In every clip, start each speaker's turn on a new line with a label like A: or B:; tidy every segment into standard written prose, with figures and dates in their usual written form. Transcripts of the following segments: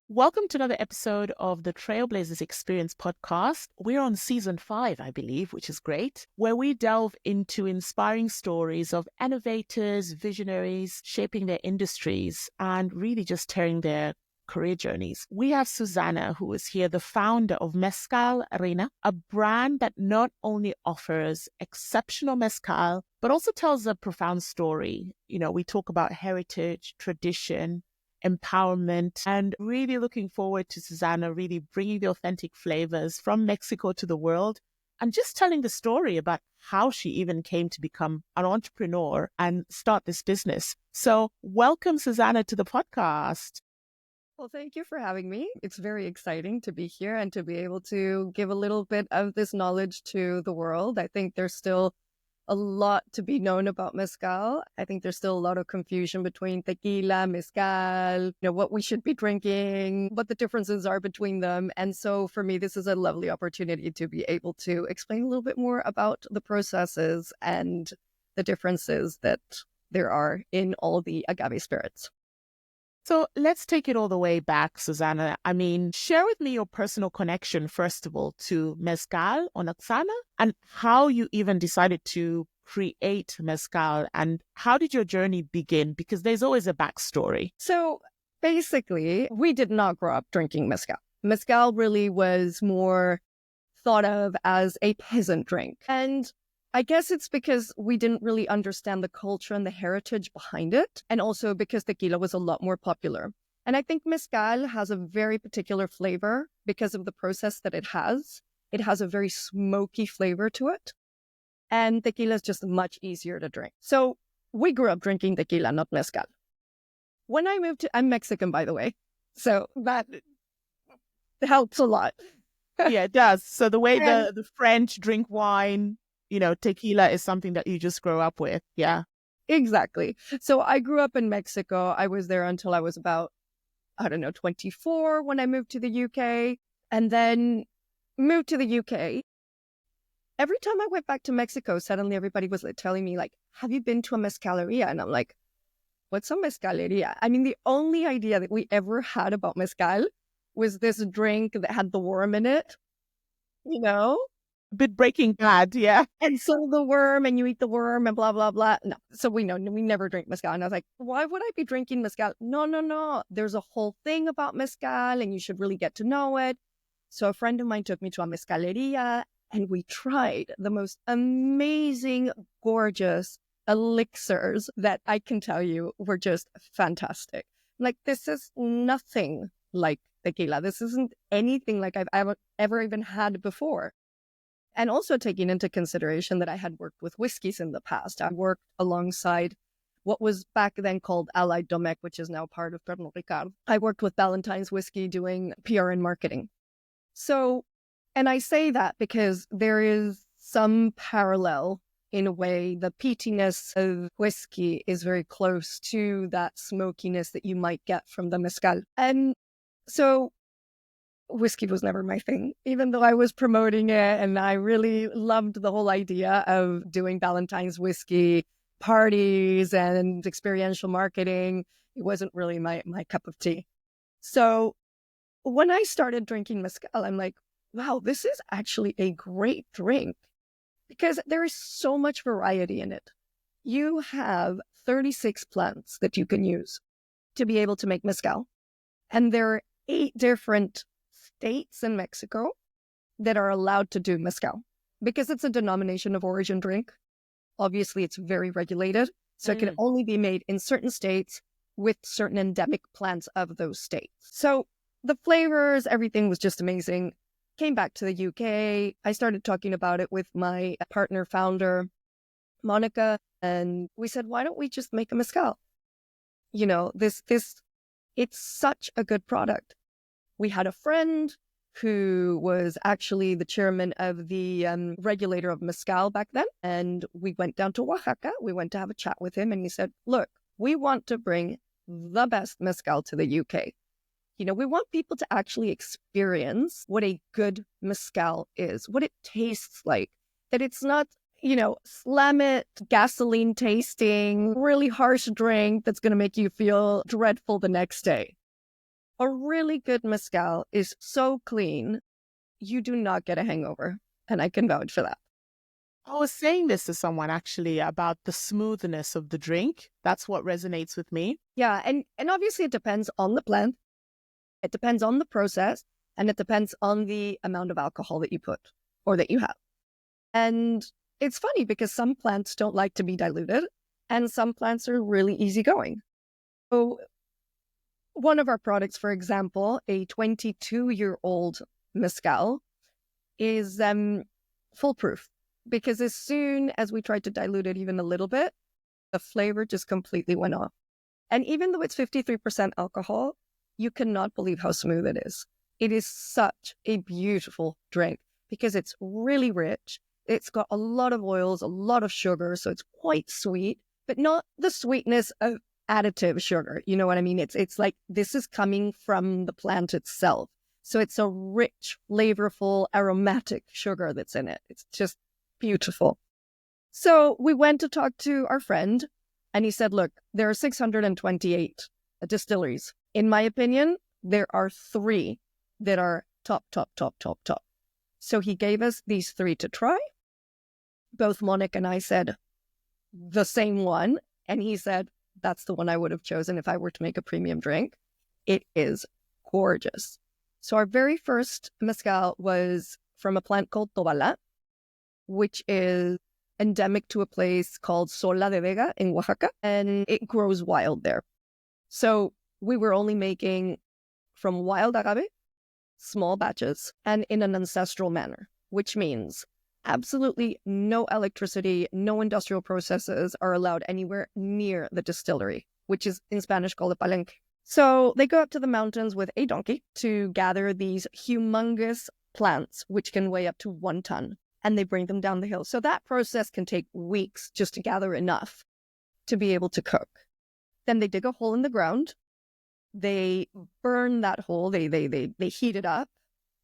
A: Welcome to another episode of the Trailblazers Experience podcast. We're on season 5, I believe, which is great, where we delve into inspiring stories of innovators, visionaries, shaping their industries and really just tearing their career journeys. We have Susana, who is here, the founder of Mezcal Arena, a brand that not only offers exceptional mezcal, but also tells a profound story. You know, we talk about heritage, tradition, empowerment, and really looking forward to Susana really bringing the authentic flavors from Mexico to the world and just telling the story about how she even came to become an entrepreneur and start this business. So welcome, Susana, to the podcast.
B: Well, thank you for having me. It's very exciting to be here and to be able to give a little bit of this knowledge to the world. I think there's still a lot to be known about mezcal. I think there's still a lot of confusion between tequila, mezcal, what we should be drinking, what the differences are between them. And so for me, this is a lovely opportunity to be able to explain a little bit more about the processes and the differences that there are in all the agave spirits.
A: So let's take it all the way back, Susana. I mean, share with me your personal connection, first of all, to Mezcal or Artisanal and how you even decided to create Mezcal and how did your journey begin? Because there's always a backstory.
B: So basically, we did not grow up drinking mezcal. Mezcal really was more thought of as a peasant drink. And I guess it's because we didn't really understand the culture and the heritage behind it, and also because tequila was a lot more popular. And I think mezcal has a very particular flavor because of the process that it has. It has a very smoky flavor to it, and tequila is just much easier to drink. So we grew up drinking tequila, not mezcal. When I moved to, I'm Mexican, by the way, so that helps a lot.
A: Yeah, it does. So the way the French drink wine, tequila is something that you just grow up with. Yeah,
B: exactly. So I grew up in Mexico. I was there until I was about, 24 when I moved to the UK, and then moved to the UK. Every time I went back to Mexico, suddenly everybody was telling me have you been to a mezcaleria? And I'm like, what's a mezcaleria? I mean, the only idea that we ever had about mezcal was this drink that had the worm in it,
A: A bit Breaking Bad, yeah.
B: And so the worm, and you eat the worm, and blah, blah, blah. No. So we never drink mezcal. And I was like, why would I be drinking mezcal? No. There's a whole thing about mezcal, and you should really get to know it. So a friend of mine took me to a mezcaleria, and we tried the most amazing, gorgeous elixirs that I can tell you were just fantastic. This is nothing like tequila. This isn't anything like I've ever even had before. And also taking into consideration that I had worked with whiskeys in the past. I worked alongside what was back then called Allied Domecq, which is now part of Pernod Ricard. I worked with Ballantine's Whiskey doing PR and marketing. So, and I say that because there is some parallel in a way. The peatiness of whiskey is very close to that smokiness that you might get from the mezcal. And so whiskey was never my thing, even though I was promoting it and I really loved the whole idea of doing Ballantine's whiskey parties and experiential marketing. It wasn't really my cup of tea. So when I started drinking mezcal, I'm like, wow, this is actually a great drink because there is so much variety in it. You have 36 plants that you can use to be able to make mezcal. And there are 8 different states in Mexico that are allowed to do mezcal because it's a denomination of origin drink. Obviously, it's very regulated, so it can only be made in certain states with certain endemic plants of those states. So the flavors, everything was just amazing. Came back to the UK. I started talking about it with my partner founder, Monica, and we said, why don't we just make a mezcal? It's such a good product. We had a friend who was actually the chairman of the regulator of mezcal back then. And we went down to Oaxaca. We went to have a chat with him. And he said, look, we want to bring the best mezcal to the UK. We want people to actually experience what a good mezcal is, what it tastes like, that it's not, slam it, gasoline tasting, really harsh drink that's going to make you feel dreadful the next day. A really good mezcal is so clean, you do not get a hangover. And I can vouch for that.
A: I was saying this to someone actually about the smoothness of the drink. That's what resonates with me.
B: Yeah, and obviously it depends on the plant, it depends on the process, and it depends on the amount of alcohol that you put or that you have. And it's funny because some plants don't like to be diluted and some plants are really easygoing. So one of our products, for example, a 22-year-old mezcal, is foolproof. Because as soon as we tried to dilute it even a little bit, the flavor just completely went off. And even though it's 53% alcohol, you cannot believe how smooth it is. It is such a beautiful drink because it's really rich. It's got a lot of oils, a lot of sugar, so it's quite sweet, but not the sweetness of additive sugar. You know what I mean? It's like this is coming from the plant itself. So it's a rich, flavorful, aromatic sugar that's in it. It's just beautiful. So we went to talk to our friend and he said, look, there are 628 distilleries. In my opinion, there are 3 that are top. So he gave us these 3 to try. Both Monique and I said the same one. And he said, that's the one I would have chosen if I were to make a premium drink. It is gorgeous. So our very first mezcal was from a plant called Tobala, which is endemic to a place called Sola de Vega in Oaxaca, and it grows wild there. So we were only making from wild agave, small batches, and in an ancestral manner, which means absolutely no electricity, no industrial processes are allowed anywhere near the distillery, which is in Spanish called a palenque. So they go up to the mountains with a donkey to gather these humongous plants, which can weigh up to 1 ton. And they bring them down the hill. So that process can take weeks just to gather enough to be able to cook. Then they dig a hole in the ground. They burn that hole. They heat it up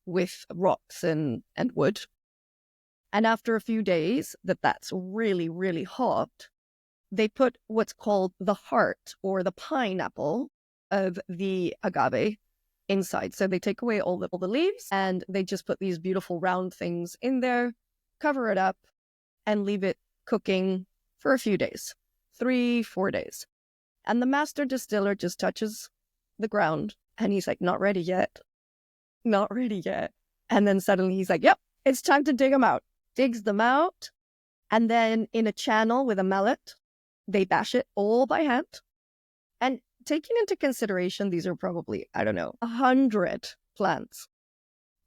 B: with rocks and wood. And after a few days that's really, really hot, they put what's called the heart or the pineapple of the agave inside. So they take away all the leaves and they just put these beautiful round things in there, cover it up, and leave it cooking for a few days, 3-4 days. And the master distiller just touches the ground and he's like, not ready yet. And then suddenly he's like, yep, it's time to dig them out. Digs them out. And then in a channel with a mallet, they bash it all by hand. And taking into consideration, these are probably, 100 plants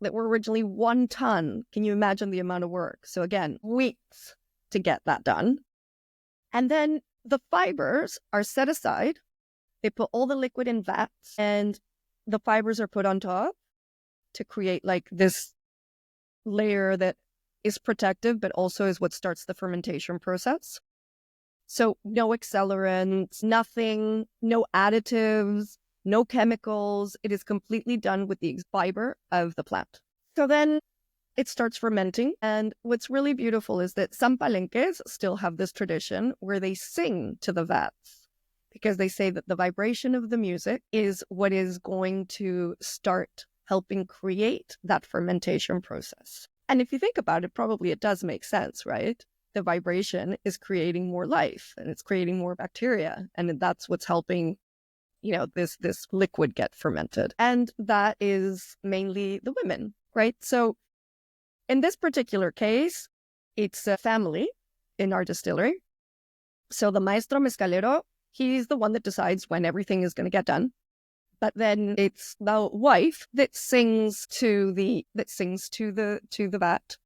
B: that were originally 1 ton. Can you imagine the amount of work? So again, weeks to get that done. And then the fibers are set aside. They put all the liquid in vats and the fibers are put on top to create like this layer that is protective, but also is what starts the fermentation process. So no accelerants, nothing, no additives, no chemicals. It is completely done with the fiber of the plant. So then it starts fermenting. And what's really beautiful is that some palenques still have this tradition where they sing to the vats because they say that the vibration of the music is what is going to start helping create that fermentation process. And if you think about it, probably it does make sense, right? The vibration is creating more life and it's creating more bacteria. And that's what's helping, this liquid get fermented. And that is mainly the women, right? So in this particular case, it's a family in our distillery. So the maestro mezcalero, he's the one that decides when everything is going to get done. But then it's the wife that sings to the vat,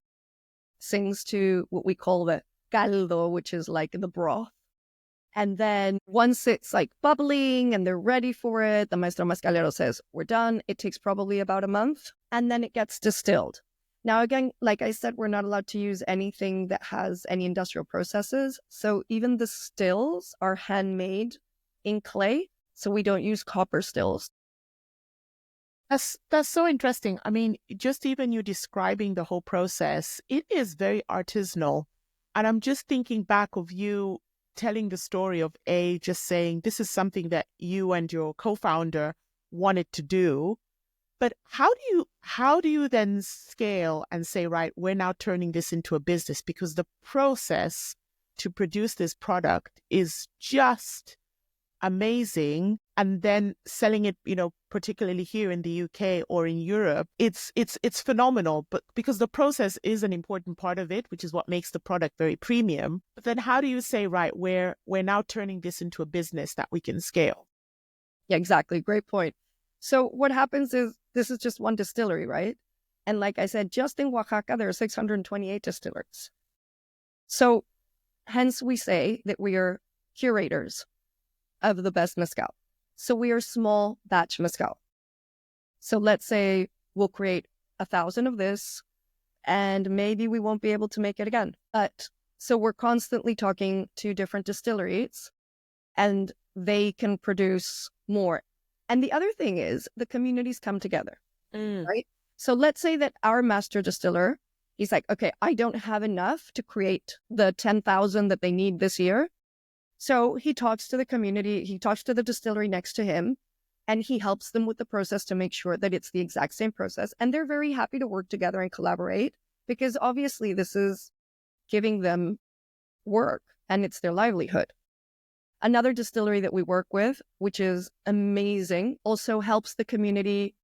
B: sings to what we call the caldo, which is like the broth. And then once it's like bubbling and they're ready for it, the maestro mezcalero says, we're done. It takes probably about a month and then it gets distilled. Now, again, like I said, we're not allowed to use anything that has any industrial processes. So even the stills are handmade in clay. So we don't use copper stills.
A: That's so interesting. I mean, just even you describing the whole process, it is very artisanal. And I'm just thinking back of you telling the story of just saying this is something that you and your co-founder wanted to do. But how do you then scale and say, right, we're now turning this into a business? Because the process to produce this product is just amazing. And then selling it, particularly here in the UK or in Europe, it's phenomenal. But because the process is an important part of it, which is what makes the product very premium. But then how do you say, right, we're now turning this into a business that we can scale?
B: Yeah, exactly. Great point. So what happens is this is just one distillery, right? And like I said, just in Oaxaca, there are 628 distilleries. So hence we say that we are curators of the best mezcal. So we are small batch mezcal. So let's say we'll create 1,000 of this and maybe we won't be able to make it again. But so we're constantly talking to different distilleries and they can produce more. And the other thing is the communities come together, right? So let's say that our master distiller, he's like, okay, I don't have enough to create the 10,000 that they need this year. So he talks to the community, he talks to the distillery next to him, and he helps them with the process to make sure that it's the exact same process. And they're very happy to work together and collaborate because obviously this is giving them work and it's their livelihood. Another distillery that we work with, which is amazing, also helps the community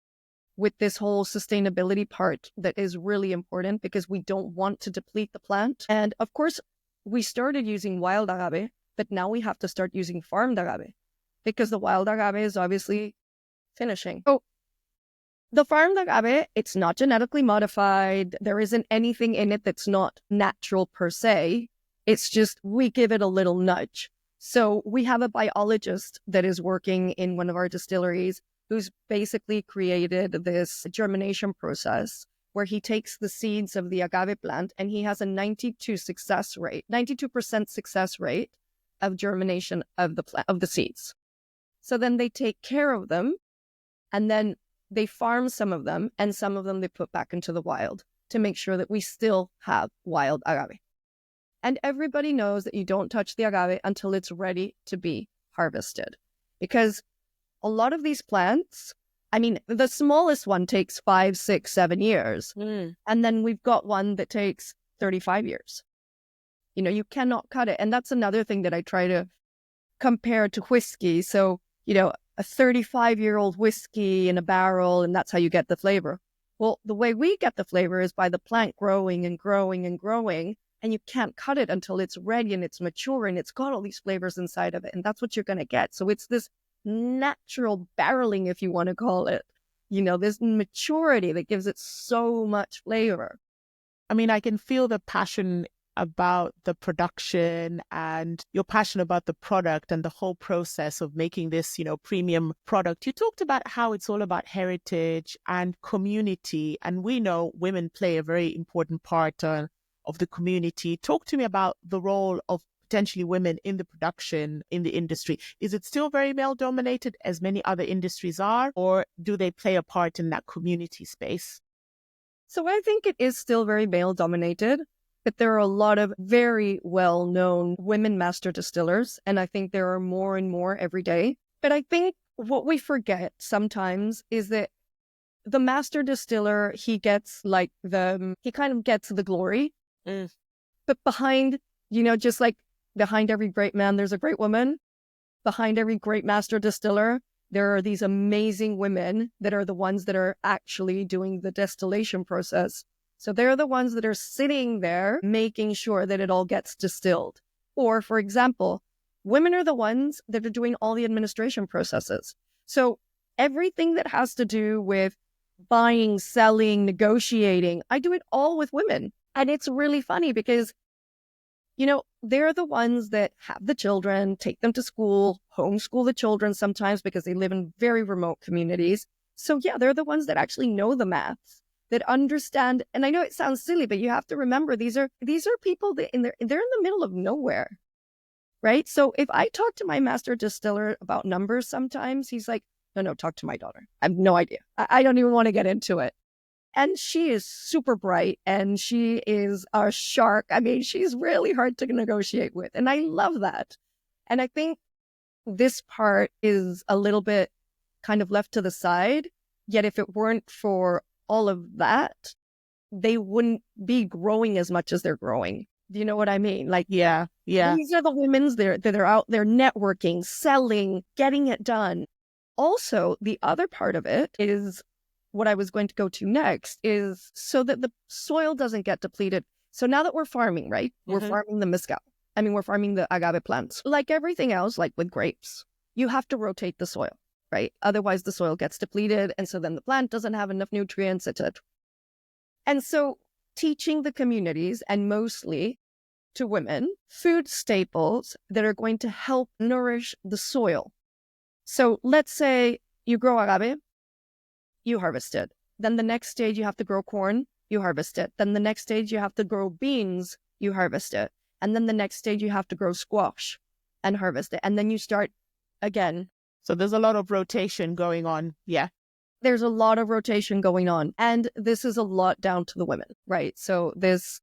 B: with this whole sustainability part that is really important because we don't want to deplete the plant. And of course, we started using wild agave, but now we have to start using farmed agave because the wild agave is obviously finishing. So the farmed agave, it's not genetically modified. There isn't anything in it that's not natural per se. It's just we give it a little nudge. So we have a biologist that is working in one of our distilleries who's basically created this germination process where he takes the seeds of the agave plant and he has a 92% success rate of germination of the seeds. So then they take care of them and then they farm some of them and some of them they put back into the wild to make sure that we still have wild agave. And everybody knows that you don't touch the agave until it's ready to be harvested. Because a lot of these plants, I mean, the smallest one takes 5, 6, 7 years. And then we've got one that takes 35 years. You cannot cut it. And that's another thing that I try to compare to whiskey. So, a 35-year-old whiskey in a barrel, and that's how you get the flavor. Well, the way we get the flavor is by the plant growing and growing and growing. And you can't cut it until it's ready and it's mature and it's got all these flavors inside of it. And that's what you're going to get. So it's this natural barreling, if you want to call it, this maturity that gives it so much flavor.
A: I mean, I can feel the passion about the production and your passion about the product and the whole process of making this, premium product. You talked about how it's all about heritage and community. And we know women play a very important part of the community. Talk to me about the role of potentially women in the production in the industry. Is it still very male dominated as many other industries are, or do they play a part in that community space?
B: So I think it is still very male dominated, but there are a lot of very well-known women master distillers, and I think there are more and more every day. But I think what we forget sometimes is that the master distiller, he kind of gets the glory. But behind, just like behind every great man, there's a great woman. Behind every great master distiller, there are these amazing women that are the ones that are actually doing the distillation process. So they're the ones that are sitting there making sure that it all gets distilled. Or, for example, women are the ones that are doing all the administration processes. So everything that has to do with buying, selling, negotiating, I do it all with women. And it's really funny because, they're the ones that have the children, take them to school, homeschool the children sometimes because they live in very remote communities. So yeah, they're the ones that actually know the maths, that understand. And I know it sounds silly, but you have to remember these are people that they're in the middle of nowhere, right? So if I talk to my master distiller about numbers sometimes, he's like, No, talk to my daughter. I have no idea. I don't even want to get into it. And she is super bright and she is a shark. I mean, she's really hard to negotiate with. And I love that. And I think this part is a little bit kind of left to the side. Yet if it weren't for all of that, they wouldn't be growing as much as they're growing. Do you know what I mean? Like,
A: Yeah.
B: these are the women's that are out there networking, selling, getting it done. Also, the other part of it is what I was going to go to next is so that the soil doesn't get depleted. So now that we're farming, right? We're farming the mezcal. I mean, we're farming the agave plants. Like everything else, like with grapes, you have to rotate the soil, right? Otherwise, the soil gets depleted. And so then the plant doesn't have enough nutrients, etc. And so teaching the communities, and mostly to women, food staples that are going to help nourish the soil. So let's say you grow agave, you harvest it. Then the next stage, you have to grow corn, you harvest it. Then the next stage, you have to grow beans, you harvest it. And then the next stage, you have to grow squash and harvest it. And then you start again.
A: So there's a lot of rotation going on. Yeah.
B: There's a lot of rotation going on. And this is a lot down to the women, right? So this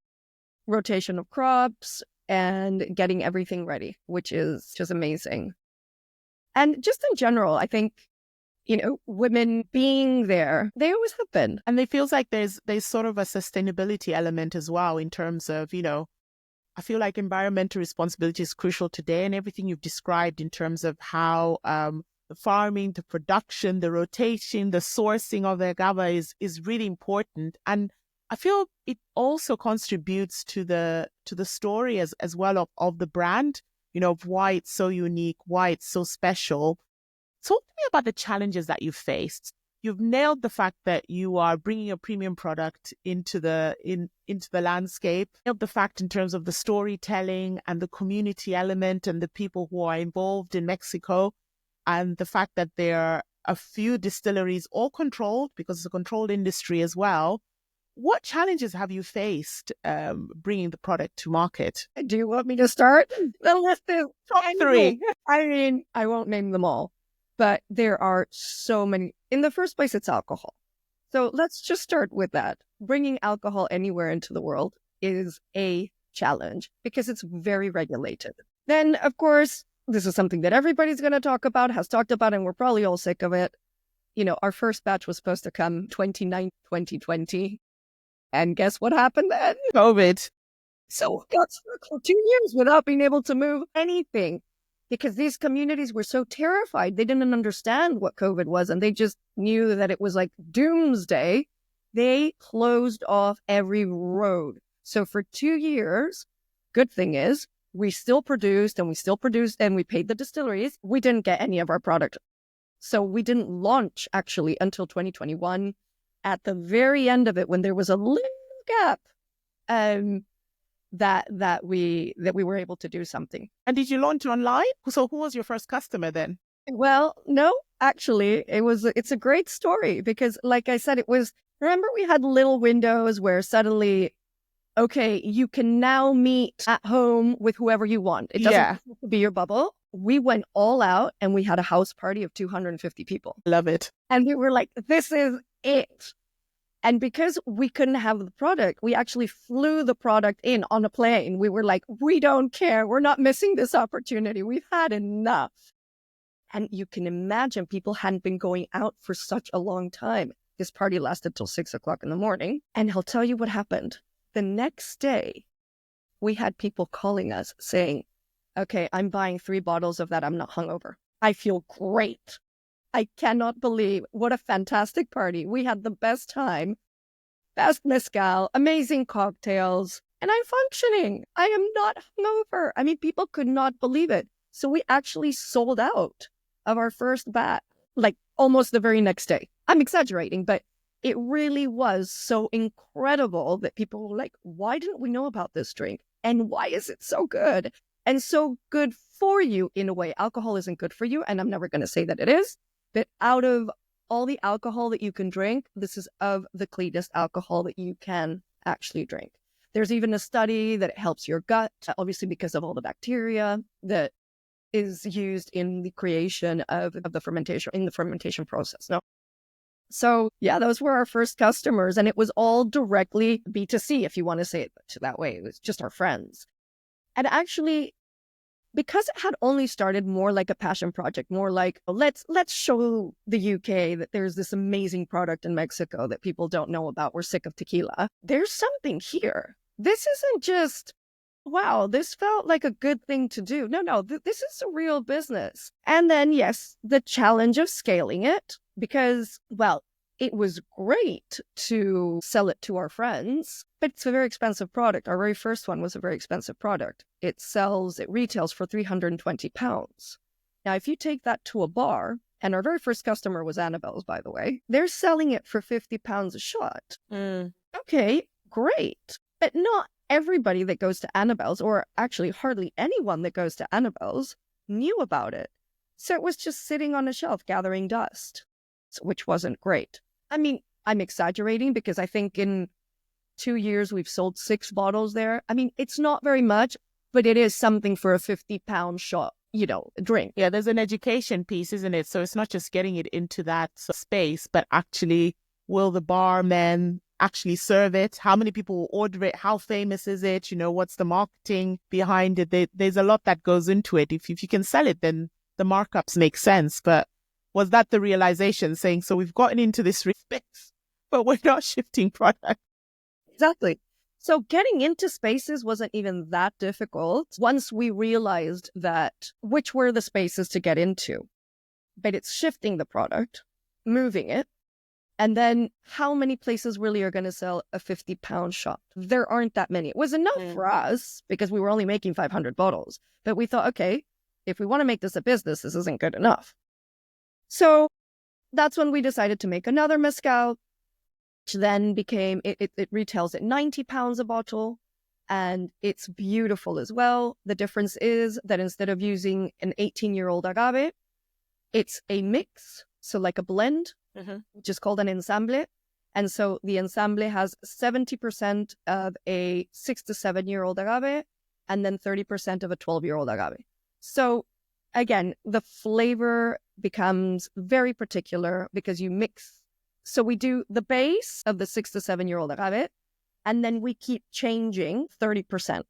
B: rotation of crops and getting everything ready, which is just amazing. And just in general, I think, women being there, they always have been.
A: And it feels like there's sort of a sustainability element as well in terms of, I feel like environmental responsibility is crucial today, and everything you've described in terms of how the farming, the production, the rotation, the sourcing of the agave is really important. And I feel it also contributes to the story as well of the brand, of why it's so unique, why it's so special. Talk to me about the challenges that you've faced. You've nailed the fact that you are bringing a premium product into the landscape. Nailed the fact in terms of the storytelling and the community element and the people who are involved in Mexico, and the fact that there are a few distilleries, all controlled because it's a controlled industry as well. What challenges have you faced bringing the product to market?
B: Do you want me to start? The list is
A: top 3.
B: I mean, I won't name them all, but there are so many. In the first place, it's alcohol. So let's just start with that. Bringing alcohol anywhere into the world is a challenge because it's very regulated. Then, of course, this is something that everybody's going to talk about, has talked about, and we're probably all sick of it. Our first batch was supposed to come 2020. And guess what happened then?
A: COVID.
B: So we got stuck for 2 years without being able to move anything because these communities were so terrified. They didn't understand what COVID was, and they just knew that it was like doomsday. They closed off every road. So for 2 years, good thing is, we still produced and we paid the distilleries. We didn't get any of our product. So we didn't launch actually until 2021. At the very end of it, when there was a little gap, that we were able to do something.
A: And did you launch online? So who was your first customer then?
B: Well, no, actually, it's a great story because, like I said, remember we had little windows where suddenly, okay, you can now meet at home with whoever you want. It doesn't have to be your bubble. We went all out and we had a house party of 250 people.
A: Love it.
B: And we were like, this is it. And because we couldn't have the product, we actually flew the product in on a plane. We were like, we don't care. We're not missing this opportunity. We've had enough. And you can imagine people hadn't been going out for such a long time. This party lasted till 6:00 in the morning. And he'll tell you what happened. The next day, we had people calling us saying, okay, I'm buying 3 bottles of that. I'm not hungover. I feel great. I cannot believe what a fantastic party. We had the best time, best mezcal, amazing cocktails, and I'm functioning. I am not hungover. I mean, people could not believe it. So we actually sold out of our first batch, like almost the very next day. I'm exaggerating, but it really was so incredible that people were like, why didn't we know about this drink? And why is it so good? And so good for you in a way. Alcohol isn't good for you, and I'm never going to say that it is. But out of all the alcohol that you can drink, this is of the cleanest alcohol that you can actually drink. There's even a study that it helps your gut, obviously because of all the bacteria that is used in the creation of the fermentation process. No. So yeah, those were our first customers, and it was all directly B2C, if you want to say it that way. It was just our friends. And actually, because it had only started more like a passion project, more like, let's show the UK that there's this amazing product in Mexico that people don't know about. We're sick of tequila. There's something here. This isn't just, wow, this felt like a good thing to do. No, this is a real business. And then, yes, the challenge of scaling it, because, well, it was great to sell it to our friends, but it's a very expensive product. Our very first one was a very expensive product. It retails for £320. Now, if you take that to a bar, and our very first customer was Annabelle's, by the way, they're selling it for £50 a shot. Okay, great. But not everybody that goes to Annabelle's, or actually hardly anyone that goes to Annabelle's, knew about it. So it was just sitting on a shelf gathering dust, which wasn't great. I mean, I'm exaggerating because I think in 2 years we've sold 6 bottles there. I mean, it's not very much, but it is something for a £50 shot, drink.
A: Yeah, there's an education piece, isn't it? So it's not just getting it into that space, but actually, will the barmen actually serve it? How many people will order it? How famous is it? What's the marketing behind it? There's a lot that goes into it. If you can sell it, then the markups make sense. But was that the realization, saying, so we've gotten into this space, but we're not shifting product?
B: Exactly. So getting into spaces wasn't even that difficult once we realized that which were the spaces to get into. But it's shifting the product, moving it, and then how many places really are going to sell a £50 shot? There aren't that many. It was enough for us because we were only making 500 bottles. But we thought, okay, if we want to make this a business, this isn't good enough. So that's when we decided to make another mezcal, which then became, it retails at £90 a bottle, and it's beautiful as well. The difference is that instead of using an 18-year-old agave, it's a mix, so like a blend, which is called an ensamble. And so the ensamble has 70% of a 6 to 7-year-old agave, and then 30% of a 12-year-old agave. So again, the flavor becomes very particular because you mix. So we do the base of the 6 to 7-year-old agave, and then we keep changing 30%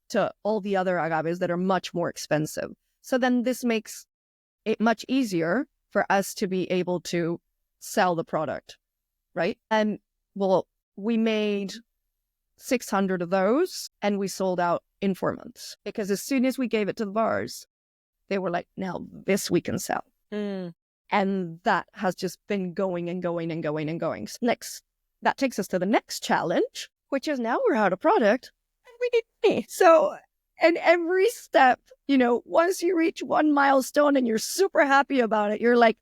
B: to all the other agaves that are much more expensive. So then this makes it much easier for us to be able to sell the product, right? And well, we made 600 of those, and we sold out in 4 months, because as soon as we gave it to the bars, they were like, now this we can sell. And that has just been going and going and going and going. Next, that takes us to the next challenge, which is now we're out of product and we need money. So, and every step, once you reach one milestone and you're super happy about it, you're like,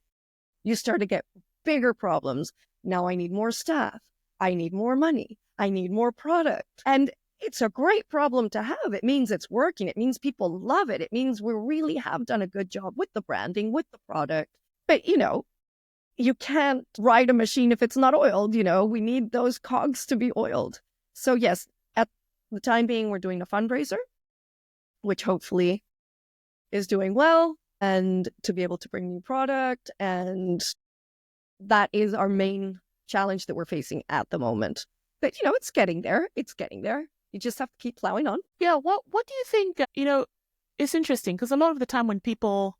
B: you start to get bigger problems. Now I need more staff. I need more money. I need more product. And it's a great problem to have. It means it's working. It means people love it. It means we really have done a good job with the branding, with the product. But, you can't ride a machine if it's not oiled. We need those cogs to be oiled. So yes, at the time being, we're doing a fundraiser, which hopefully is doing well, and to be able to bring new product. And that is our main challenge that we're facing at the moment. But, it's getting there. It's getting there. You just have to keep plowing on.
A: Yeah. What do you think? It's interesting because a lot of the time when people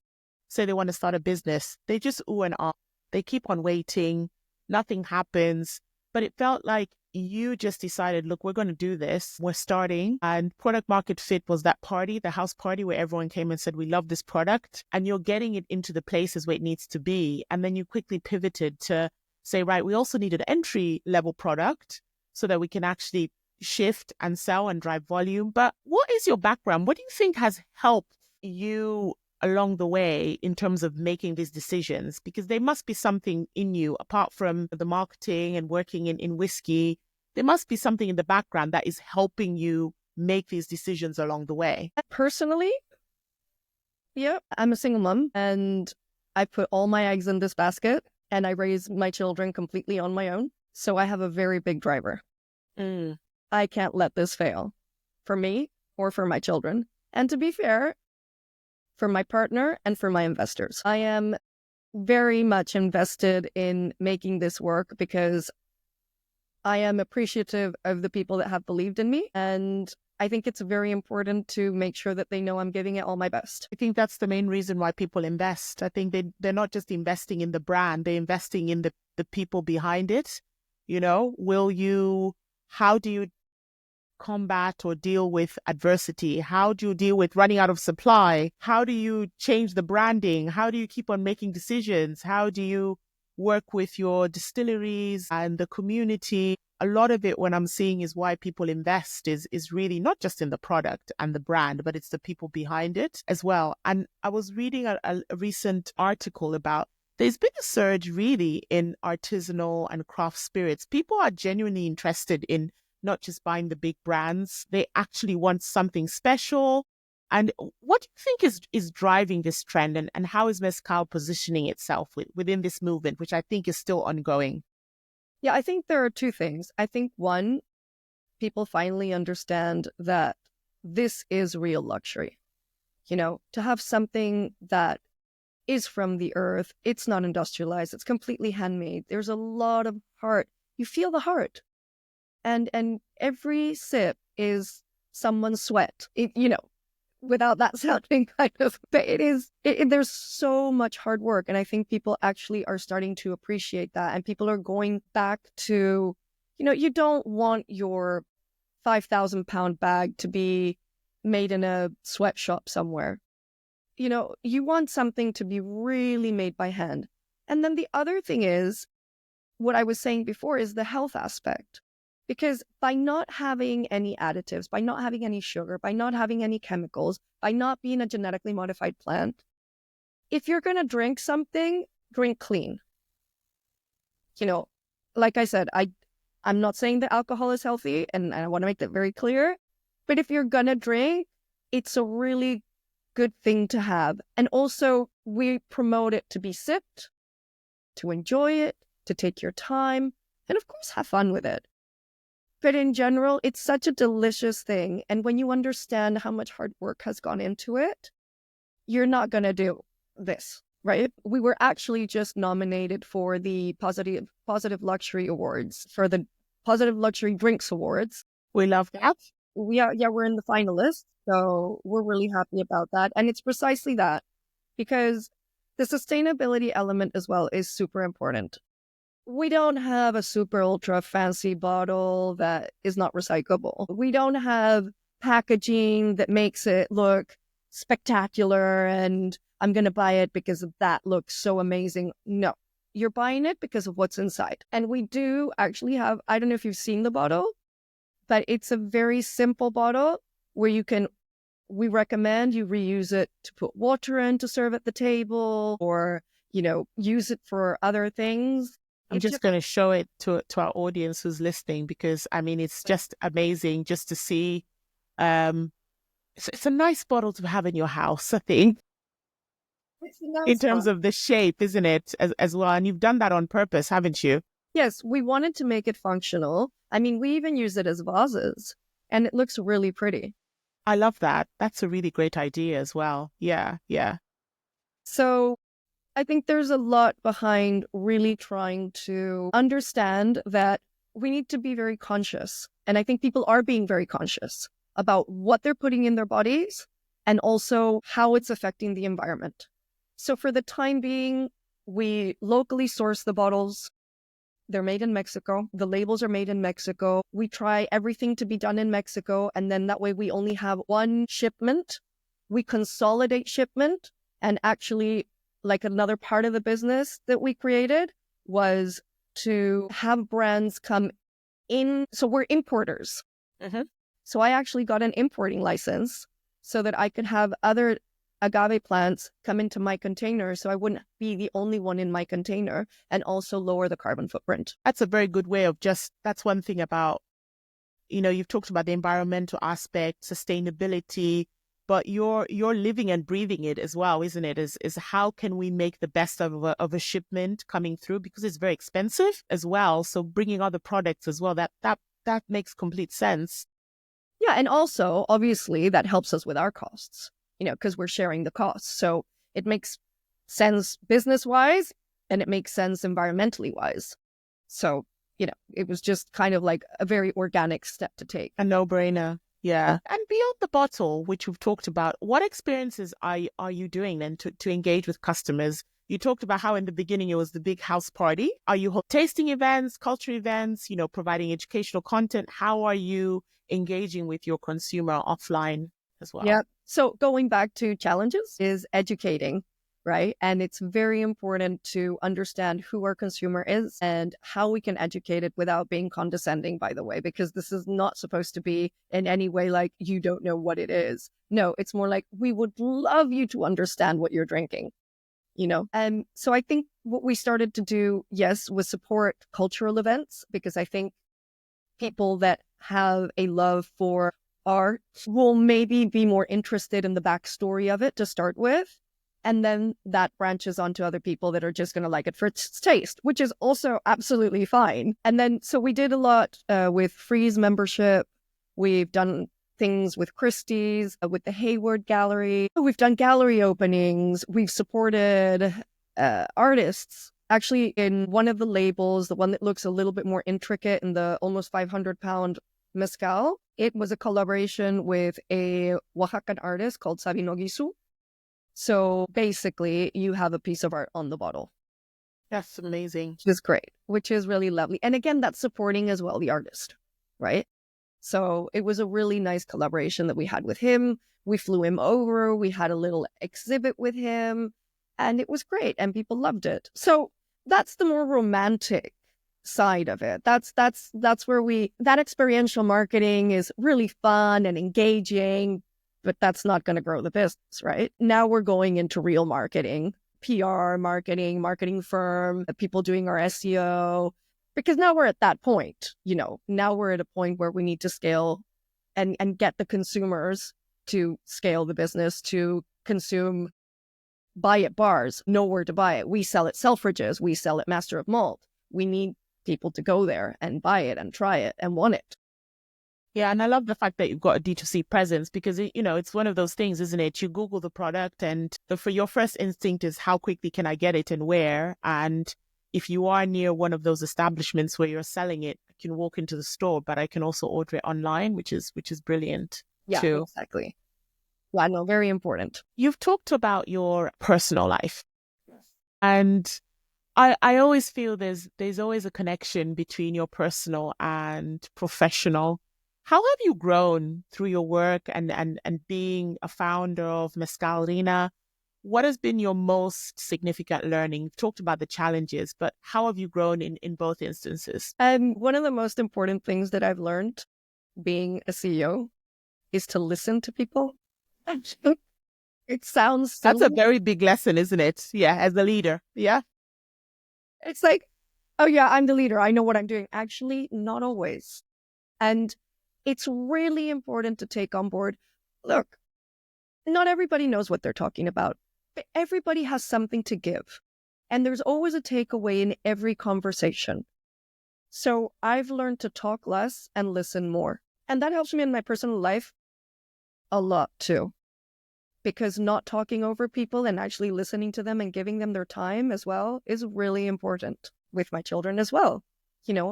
A: say they want to start a business, they just ooh and ah. They keep on waiting. Nothing happens. But it felt like you just decided, look, we're going to do this. We're starting. And product market fit was that party, the house party where everyone came and said, we love this product. And you're getting it into the places where it needs to be. And then you quickly pivoted to say, right, we also need an entry level product so that we can actually shift and sell and drive volume. But what is your background? What do you think has helped you along the way in terms of making these decisions? Because there must be something in you, apart from the marketing and working in whiskey, there must be something in the background that is helping you make these decisions along the way.
B: Personally, yeah, I'm a single mom, and I put all my eggs in this basket, and I raise my children completely on my own. So I have a very big driver. I can't let this fail for me or for my children. And to be fair, for my partner and for my investors. I am very much invested in making this work because I am appreciative of the people that have believed in me. And I think it's very important to make sure that they know I'm giving it all my best.
A: I think that's the main reason why people invest. I think they're not just investing in the brand, they're investing in the people behind it. How do you combat or deal with adversity? How do you deal with running out of supply? How do you change the branding? How do you keep on making decisions? How do you work with your distilleries and the community? A lot of it, when I'm seeing, is why people invest is really not just in the product and the brand, but it's the people behind it as well. And I was reading a recent article about there's been a surge really in artisanal and craft spirits. People are genuinely interested in not just buying the big brands. They actually want something special. And what do you think is driving this trend, and how is Mezcal positioning itself within this movement, which I think is still ongoing?
B: Yeah, I think there are two things. I think one, people finally understand that this is real luxury. To have something that is from the earth, it's not industrialized, it's completely handmade. There's a lot of heart. You feel the heart. And every sip is someone's sweat, without that sounding kind of, but there's so much hard work. And I think people actually are starting to appreciate that. And people are going back to, you don't want your 5,000-pound bag to be made in a sweatshop somewhere. You want something to be really made by hand. And then the other thing is, what I was saying before, is the health aspect. Because by not having any additives, by not having any sugar, by not having any chemicals, by not being a genetically modified plant, if you're going to drink something, drink clean. Like I said, I'm not saying that alcohol is healthy, and I want to make that very clear. But if you're going to drink, it's a really good thing to have. And also, we promote it to be sipped, to enjoy it, to take your time, and of course, have fun with it. But in general, it's such a delicious thing. And when you understand how much hard work has gone into it, you're not going to do this, right? We were actually just nominated for the Positive Luxury Awards, for the Positive Luxury Drinks Awards.
A: We love that.
B: We're in the finalists. So we're really happy about that. And it's precisely that, because the sustainability element as well is super important. We don't have a super ultra fancy bottle that is not recyclable. We don't have packaging that makes it look spectacular and I'm going to buy it because that looks so amazing. No, you're buying it because of what's inside. And we do actually have, I don't know if you've seen the bottle, but it's a very simple bottle where we recommend you reuse it to put water in to serve at the table, or, use it for other things.
A: I'm just going to show it to our audience who's listening, because it's just amazing just to see. It's a nice bottle to have in your house, I think, in terms of the shape, isn't it, as well? And you've done that on purpose, haven't you?
B: Yes, we wanted to make it functional. We even use it as vases, and it looks really pretty.
A: I love that. That's a really great idea as well. Yeah.
B: So I think there's a lot behind really trying to understand that we need to be very conscious. And I think people are being very conscious about what they're putting in their bodies and also how it's affecting the environment. So for the time being, we locally source the bottles. They're made in Mexico. The labels are made in Mexico. We try everything to be done in Mexico. And then that way we only have one shipment. We consolidate shipment, and actually, like, another part of the business that we created was to have brands come in. So we're importers.
A: Mm-hmm.
B: So I actually got an importing license so that I could have other agave plants come into my container, so I wouldn't be the only one in my container, and also lower the carbon footprint.
A: That's a very good way of that's one thing about, you've talked about the environmental aspect, sustainability, but you're living and breathing it as well, isn't it? Is how can we make the best of a shipment coming through, because it's very expensive as well. So bringing other products as well, that makes complete sense.
B: Yeah, and also obviously that helps us with our costs. because we're sharing the costs. So it makes sense business-wise, and it makes sense environmentally wise. So, it was just kind of like a very organic step to take.
A: A no-brainer. Yeah. And beyond the bottle, which we've talked about, what experiences are you doing then to engage with customers? You talked about how in the beginning it was the big house party. Are you tasting events, culture events, providing educational content? How are you engaging with your consumer offline as well?
B: Yeah. So going back to challenges is educating, right? And it's very important to understand who our consumer is and how we can educate it without being condescending, by the way, because this is not supposed to be in any way like you don't know what it is. No, it's more like we would love you to understand what you're drinking, And so I think what we started to do, yes, was support cultural events, because I think people that have a love for art will maybe be more interested in the backstory of it to start with. And then that branches onto other people that are just going to like it for its taste, which is also absolutely fine. And then, so we did a lot with Freeze membership. We've done things with Christie's, with the Hayward Gallery. We've done gallery openings. We've supported artists. Actually, in one of the labels, the one that looks a little bit more intricate in the almost 500-pound Mezcal, it was a collaboration with a Oaxacan artist called Sabino Gisu. So basically, you have a piece of art on the bottle.
A: That's amazing.
B: Which is great, which is really lovely. And again, that's supporting as well the artist, right? So it was a really nice collaboration that we had with him. We flew him over. We had a little exhibit with him, and it was great, and people loved it. So that's the more romantic side of it. That's where that experiential marketing is really fun and engaging, but that's not going to grow the business, right? Now we're going into real marketing, PR marketing, marketing firm, people doing our SEO, because now we're at that point, now we're at a point where we need to scale and get the consumers to scale the business, to consume, buy at bars, know where to buy it. We sell at Selfridges, we sell at Master of Malt. We need people to go there and buy it and try it and want it.
A: Yeah, and I love the fact that you've got a D2C presence, because, it's one of those things, isn't it? You Google the product and for your first instinct is how quickly can I get it and where? And if you are near one of those establishments where you're selling it, I can walk into the store, but I can also order it online, which is brilliant.
B: Yeah,
A: too.
B: Exactly. Yeah, no, very important.
A: You've talked about your personal life. And I always feel there's always a connection between your personal and professional. How have you grown through your work and being a founder of Mezcalina? What has been your most significant learning? You've talked about the challenges, but how have you grown in both instances?
B: One of the most important things that I've learned being a CEO is to listen to people. It sounds silly.
A: That's a very big lesson, isn't it? Yeah, as a leader. Yeah.
B: It's like, oh yeah, I'm the leader. I know what I'm doing. Actually, not always. And it's really important to take on board. Look, not everybody knows what they're talking about, but everybody has something to give. And there's always a takeaway in every conversation. So I've learned to talk less and listen more. And that helps me in my personal life a lot too. Because not talking over people and actually listening to them and giving them their time as well is really important with my children as well.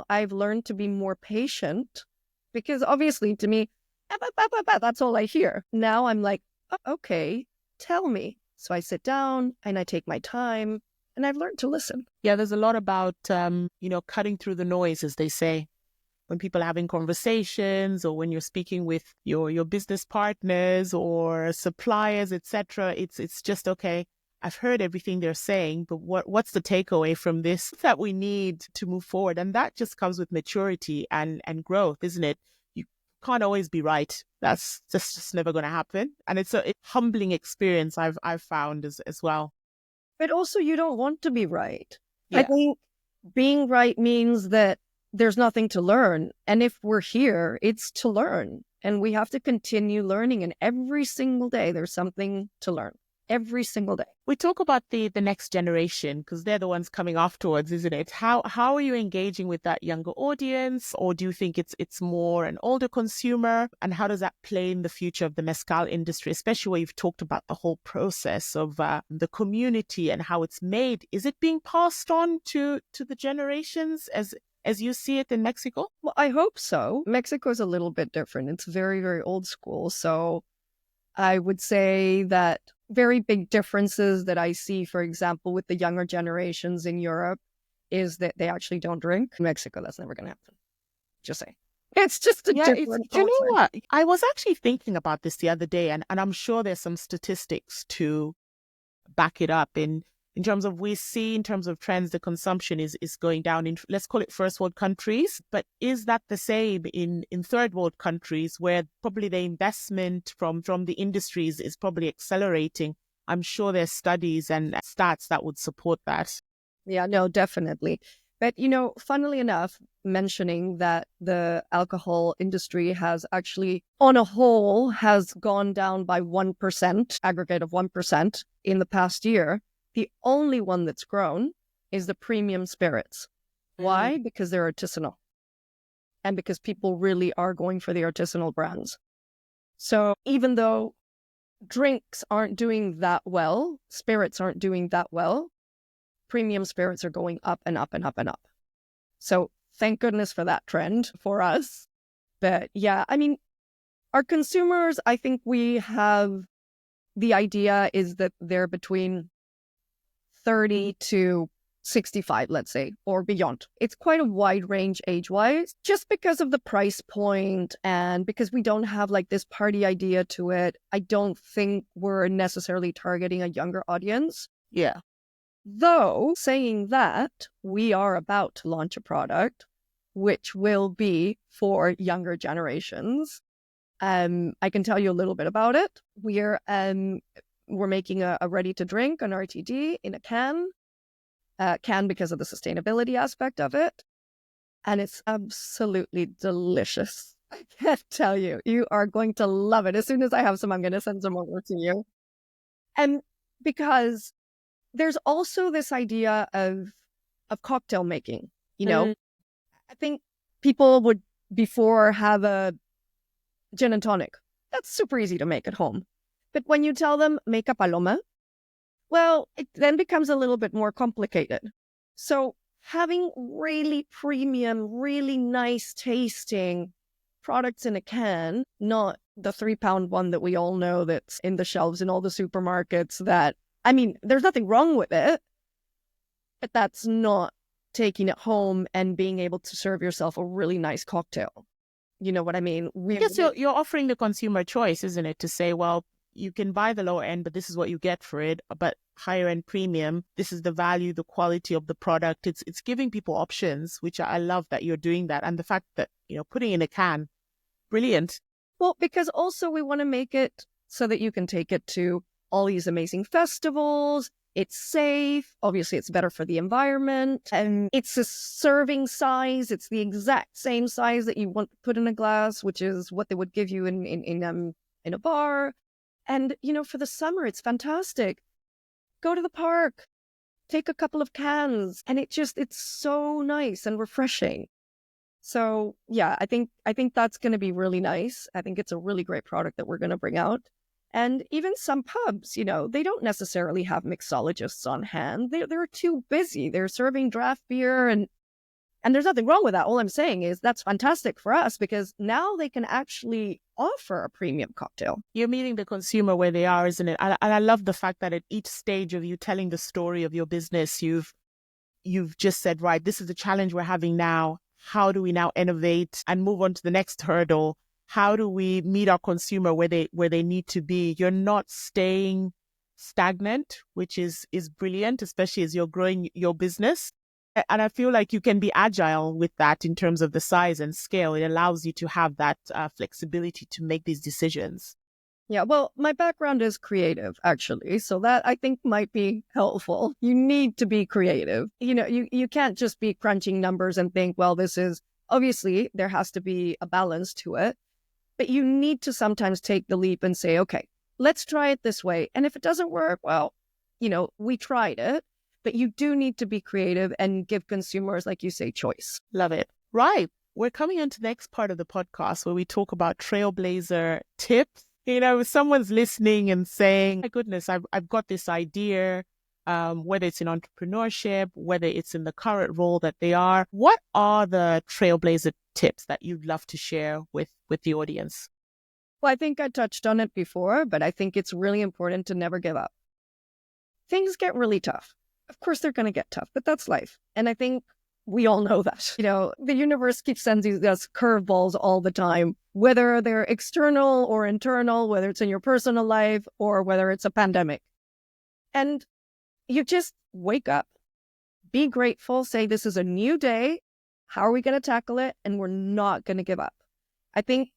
B: I've learned to be more patient because obviously to me, that's all I hear. Now I'm like, oh, okay, tell me. So I sit down and I take my time and I've learned to listen.
A: Yeah, there's a lot about, cutting through the noise, as they say. When people are having conversations or when you're speaking with your business partners or suppliers, etc., it's just, okay, I've heard everything they're saying, but what's the takeaway from this that we need to move forward? And that just comes with maturity and growth, isn't it? You can't always be right. That's just never going to happen. And it's a humbling experience I've found as well.
B: But also you don't want to be right.
A: Yeah.
B: I think being right means that there's nothing to learn. And if we're here, it's to learn. And we have to continue learning. And every single day, there's something to learn. every single day.
A: We talk about the next generation because they're the ones coming afterwards, isn't it? How are you engaging with that younger audience, or do you think it's more an older consumer? And how does that play in the future of the mezcal industry, especially where you've talked about the whole process of the community and how it's made? Is it being passed on to the generations as you see it in Mexico?
B: Well, I hope so. Mexico is a little bit different. It's very, very old school. So I would say that very big differences that I see, for example, with the younger generations in Europe is that they actually don't drink. In Mexico, that's never going to happen. Just saying. It's just a different
A: do you know what? I was actually thinking about this the other day, and I'm sure there's some statistics to back it up in terms of we see in terms of trends, the consumption is going down in, let's call it first world countries. But is that the same in third world countries where probably the investment from the industries is probably accelerating? I'm sure there's studies and stats that would support that.
B: Yeah, no, definitely. But, funnily enough, mentioning that the alcohol industry has actually, on a whole, has gone down by 1%, aggregate of 1% in the past year. The only one that's grown is the premium spirits. Why? Because they're artisanal. And because people really are going for the artisanal brands. So even though drinks aren't doing that well, spirits aren't doing that well, premium spirits are going up and up and up and up. So thank goodness for that trend for us. But yeah, I mean, our consumers, I think we have, the idea is that they're between 30 to 65, let's say, or beyond. It's quite a wide range age-wise, just because of the price point and because we don't have like this party idea to it. I don't think we're necessarily targeting a younger audience.
A: Yeah.
B: Though, saying that, we are about to launch a product which will be for younger generations. I can tell you a little bit about it. We're making a ready-to-drink, an RTD, in a can because of the sustainability aspect of it. And it's absolutely delicious. I can't tell you. You are going to love it. As soon as I have some, I'm going to send some over to you. And because there's also this idea of cocktail making, I think people would before have a gin and tonic. That's super easy to make at home. But when you tell them, make a paloma, well, it then becomes a little bit more complicated. So having really premium, really nice tasting products in a can, not the 3-pound one that we all know that's in the shelves in all the supermarkets that, I mean, there's nothing wrong with it, but that's not taking it home and being able to serve yourself a really nice cocktail. You know what I mean?
A: Yes, you're offering the consumer choice, isn't it? To say, well, you can buy the lower end, but this is what you get for it. But higher end premium, this is the value, the quality of the product. It's giving people options, which I love that you're doing that. And the fact that, putting in a can, brilliant.
B: Well, because also we want to make it so that you can take it to all these amazing festivals. It's safe. Obviously, it's better for the environment. And it's a serving size. It's the exact same size that you want to put in a glass, which is what they would give you in a bar. And, for the summer, it's fantastic. Go to the park, take a couple of cans, and it's so nice and refreshing. So, yeah, I think that's going to be really nice. I think it's a really great product that we're going to bring out. And even some pubs, they don't necessarily have mixologists on hand. They're too busy. They're serving draft beer and there's nothing wrong with that. All I'm saying is that's fantastic for us because now they can actually offer a premium cocktail.
A: You're meeting the consumer where they are, isn't it? And I love the fact that at each stage of you telling the story of your business, you've just said, right, this is the challenge we're having now. How do we now innovate and move on to the next hurdle? How do we meet our consumer where they need to be? You're not staying stagnant, which is brilliant, especially as you're growing your business. And I feel like you can be agile with that in terms of the size and scale. It allows you to have that flexibility to make these decisions.
B: Yeah, well, my background is creative, actually. So that I think might be helpful. You need to be creative. You can't just be crunching numbers and think, well, this is, obviously, there has to be a balance to it. But you need to sometimes take the leap and say, okay, let's try it this way. And if it doesn't work, well, we tried it, but you do need to be creative and give consumers, like you say, choice.
A: Love it. Right. We're coming on to the next part of the podcast where we talk about Trailblazer tips. If someone's listening and saying, my goodness, I've got this idea, whether it's in entrepreneurship, whether it's in the current role that they are, what are the Trailblazer tips that you'd love to share with the audience?
B: Well, I think I touched on it before, but I think it's really important to never give up. Things get really tough. Of course, they're going to get tough, but that's life. And I think we all know that. The universe keeps sending us curveballs all the time, whether they're external or internal, whether it's in your personal life or whether it's a pandemic. And you just wake up, be grateful, say this is a new day. How are we going to tackle it? And we're not going to give up. I think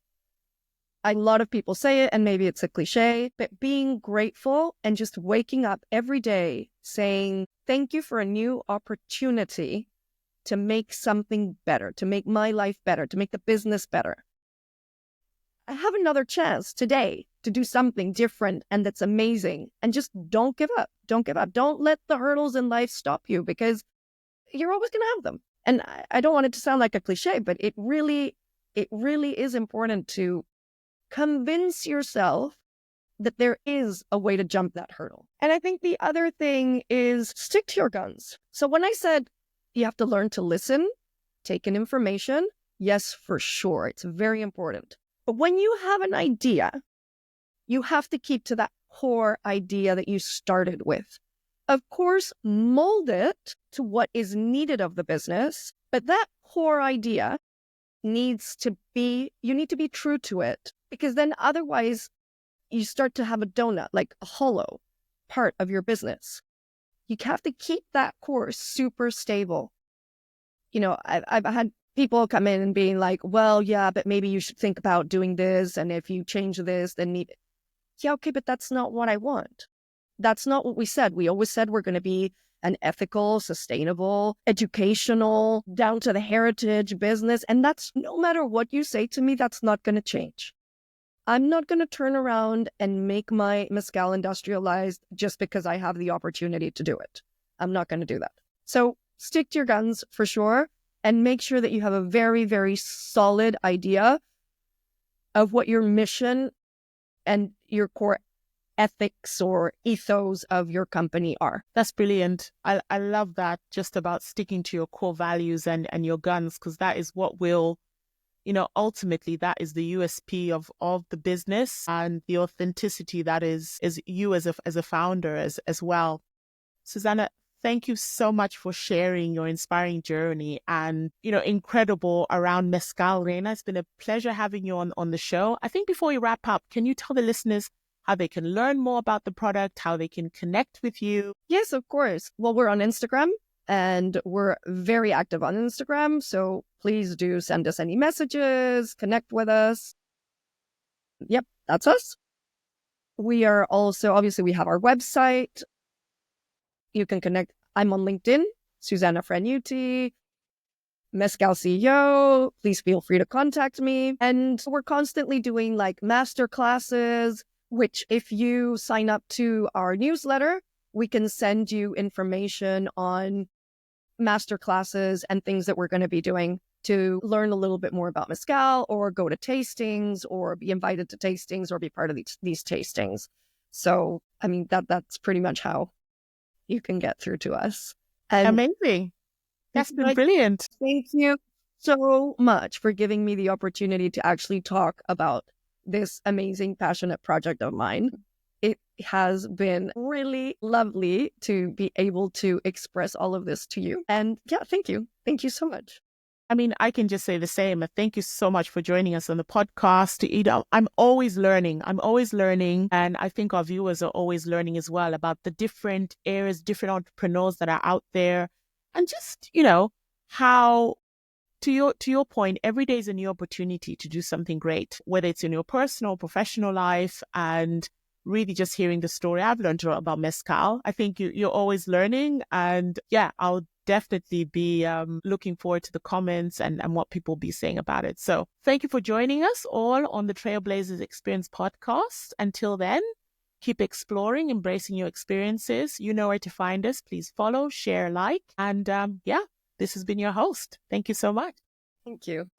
B: a lot of people say it, and maybe it's a cliche, but being grateful and just waking up every day saying, thank you for a new opportunity to make something better, to make my life better, to make the business better. I have another chance today to do something different and that's amazing. And just don't give up. Don't give up. Don't let the hurdles in life stop you, because you're always going to have them. And I don't want it to sound like a cliche, but it really is important to convince yourself that there is a way to jump that hurdle. And I think the other thing is stick to your guns. So when I said you have to learn to listen, take in information, yes, for sure. It's very important. But when you have an idea, you have to keep to that core idea that you started with. Of course, mold it to what is needed of the business, but that core idea you need to be true to it, because then otherwise you start to have a donut, like a hollow part of your business. You have to keep that core super stable. I've had people come in and being like, well, yeah, but maybe you should think about doing this. And if you change this, then yeah, okay, but that's not what I want. That's not what we said. We always said we're going to be an ethical, sustainable, educational, down to the heritage business. And that's, no matter what you say to me, that's not going to change. I'm not going to turn around and make my mezcal industrialized just because I have the opportunity to do it. I'm not going to do that. So stick to your guns for sure, and make sure that you have a very, very solid idea of what your mission and your core ethics or ethos of your company are.
A: That's brilliant. I love that, just about sticking to your core values and your guns, because that is what will, ultimately that is the USP of the business, and the authenticity that is you as a founder as well. Susana, thank you so much for sharing your inspiring journey and, incredible around Mezcal, Reina. It's been a pleasure having you on the show. I think before we wrap up, can you tell the listeners how they can learn more about the product, how they can connect with you?
B: Yes, of course. Well, we're on Instagram, and we're very active on Instagram. So please do send us any messages, connect with us. Yep, that's us. We are also, obviously, we have our website. You can connect. I'm on LinkedIn, Susana Franyutti, Mezcal CEO. Please feel free to contact me. And we're constantly doing like master classes, which if you sign up to our newsletter, we can send you information on master classes and things that we're going to be doing to learn a little bit more about mezcal, or go to tastings, or be invited to tastings, or be part of these tastings. So, I mean, that's pretty much how you can get through to us. And
A: amazing. That's been brilliant.
B: Thank you so much for giving me the opportunity to actually talk about this amazing, passionate project of mine. It has been really lovely to be able to express all of this to you. And yeah, thank you. Thank you so much.
A: I mean, I can just say the same. Thank you so much for joining us on the podcast. I'm always learning. And I think our viewers are always learning as well about the different areas, different entrepreneurs that are out there. And just, how, to your point, every day is a new opportunity to do something great, whether it's in your personal, professional life, and really just hearing the story. I've learned a lot about Mezcal. I think you're always learning. And yeah, I'll definitely be looking forward to the comments and what people be saying about it. So thank you for joining us all on the Trailblazers Experience podcast. Until then, Keep exploring, embracing your experiences. You know where to find us. Please follow, share, like. And this has been your host. Thank you so much.
B: Thank you.